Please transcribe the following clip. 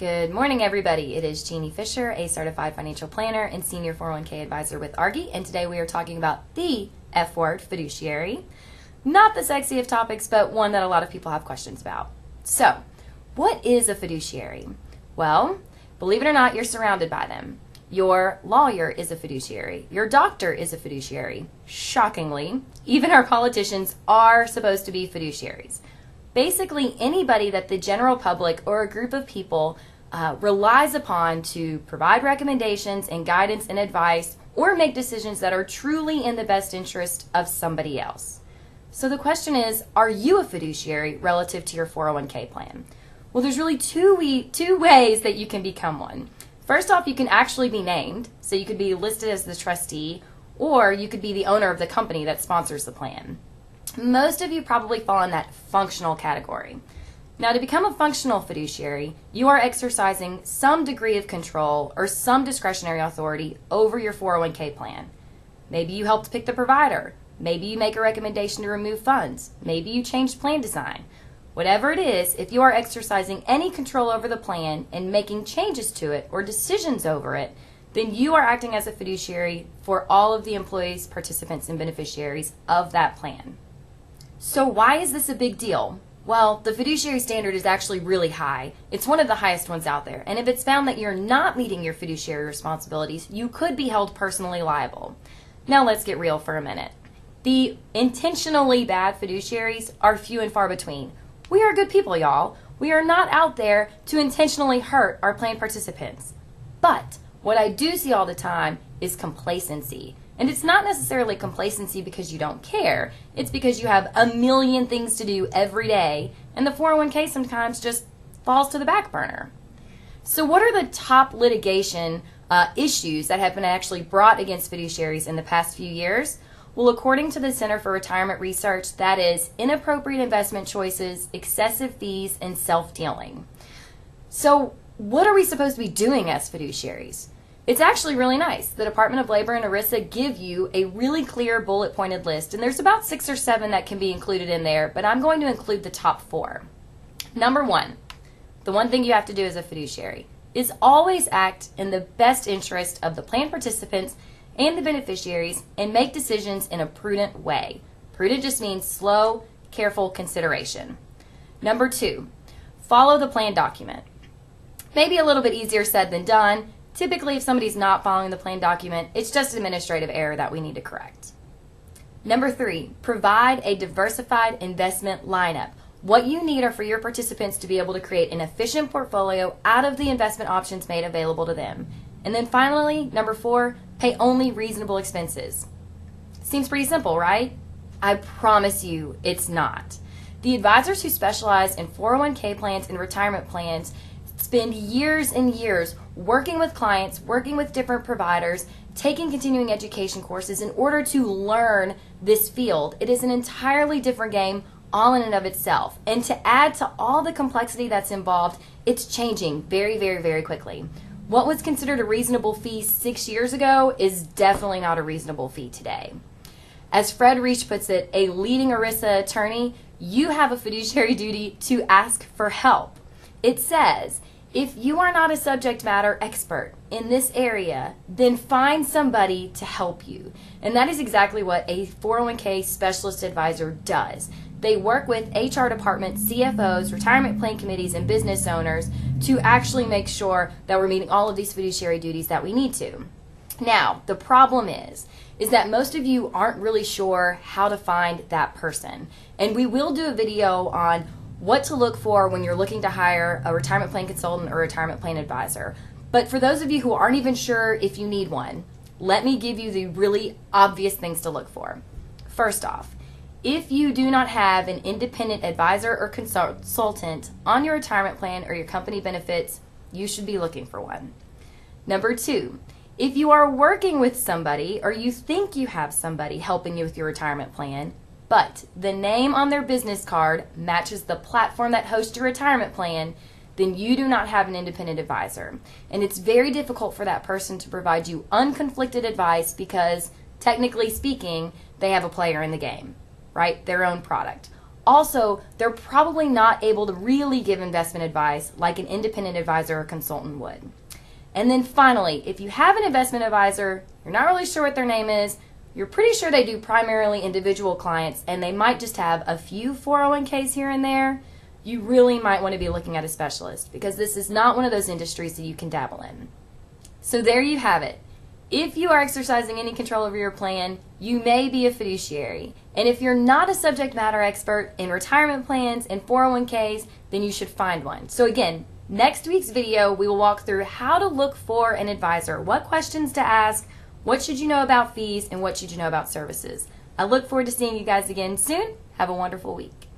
Good morning, everybody. It is Jeannie Fisher, a certified financial planner and senior 401k advisor with Argy, and today we are talking about the F word, fiduciary. Not the sexy of topics, but one that a lot of people have questions about. So, what is a fiduciary? Well, believe it or not, you're surrounded by them. Your lawyer is a fiduciary. Your doctor is a fiduciary. Shockingly, even our politicians are supposed to be fiduciaries. Basically, anybody that the general public or a group of people relies upon to provide recommendations and guidance and advice or make decisions that are truly in the best interest of somebody else. So the question is, are you a fiduciary relative to your 401k plan? Well, there's really two ways that you can become one. First off, you can actually be named, so you could be listed as the trustee, or you could be the owner of the company that sponsors the plan. Most of you probably fall in that functional category. Now, to become a functional fiduciary, you are exercising some degree of control or some discretionary authority over your 401k plan. Maybe you helped pick the provider. Maybe you make a recommendation to remove funds. Maybe you changed plan design. Whatever it is, if you are exercising any control over the plan and making changes to it or decisions over it, then you are acting as a fiduciary for all of the employees, participants, and beneficiaries of that plan. So why is this a big deal? Well, the fiduciary standard is actually really high. It's one of the highest ones out there. And if it's found that you're not meeting your fiduciary responsibilities, you could be held personally liable. Now let's get real for a minute. The intentionally bad fiduciaries are few and far between. We are good people, y'all. We are not out there to intentionally hurt our plan participants. But what I do see all the time is complacency. And it's not necessarily complacency because you don't care. It's because you have a million things to do every day, and the 401k sometimes just falls to the back burner. So what are the top litigation issues that have been actually brought against fiduciaries in the past few years? Well, according to the Center for Retirement Research, that is inappropriate investment choices, excessive fees, and self-dealing. So what are we supposed to be doing as fiduciaries? It's actually really nice. The Department of Labor and ERISA give you a really clear bullet-pointed list, and there's about 6 or 7 that can be included in there, but I'm going to include the top 4. Number 1, the one thing you have to do as a fiduciary is always act in the best interest of the plan participants and the beneficiaries and make decisions in a prudent way. Prudent just means slow, careful consideration. Number 2, follow the plan document. Maybe a little bit easier said than done. Typically, if somebody's not following the plan document, it's just an administrative error that we need to correct. Number 3, provide a diversified investment lineup. What you need are for your participants to be able to create an efficient portfolio out of the investment options made available to them. And then finally, number 4, pay only reasonable expenses. Seems pretty simple, right? I promise you it's not. The advisors who specialize in 401k plans and retirement plans spend years and years working with clients, working with different providers, taking continuing education courses in order to learn this field. It is an entirely different game all in and of itself. And to add to all the complexity that's involved, it's changing very, very, very quickly. What was considered a reasonable fee 6 years ago is definitely not a reasonable fee today. As Fred Reach puts it, a leading ERISA attorney, you have a fiduciary duty to ask for help. It says, if you are not a subject matter expert in this area, then find somebody to help you. And that is exactly what a 401k specialist advisor does. They work with HR departments, CFOs, retirement plan committees, and business owners to actually make sure that we're meeting all of these fiduciary duties that we need to. Now, the problem is that most of you aren't really sure how to find that person. And we will do a video on what to look for when you're looking to hire a retirement plan consultant or retirement plan advisor. But for those of you who aren't even sure if you need one, let me give you the really obvious things to look for. First off, if you do not have an independent advisor or consultant on your retirement plan or your company benefits, you should be looking for one. Number 2, if you are working with somebody or you think you have somebody helping you with your retirement plan, but the name on their business card matches the platform that hosts your retirement plan, then you do not have an independent advisor. And it's very difficult for that person to provide you unconflicted advice because, technically speaking, they have a player in the game, right? Their own product. Also, they're probably not able to really give investment advice like an independent advisor or consultant would. And then finally, if you have an investment advisor, you're not really sure what their name is, you're pretty sure they do primarily individual clients, and they might just have a few 401ks here and there, you really might want to be looking at a specialist, because this is not one of those industries that you can dabble in. So there you have it. If you are exercising any control over your plan, you may be a fiduciary. And if you're not a subject matter expert in retirement plans and 401ks, then you should find one. So again, next week's video, we will walk through how to look for an advisor, what questions to ask, what should you know about fees, and what should you know about services. I look forward to seeing you guys again soon. Have a wonderful week.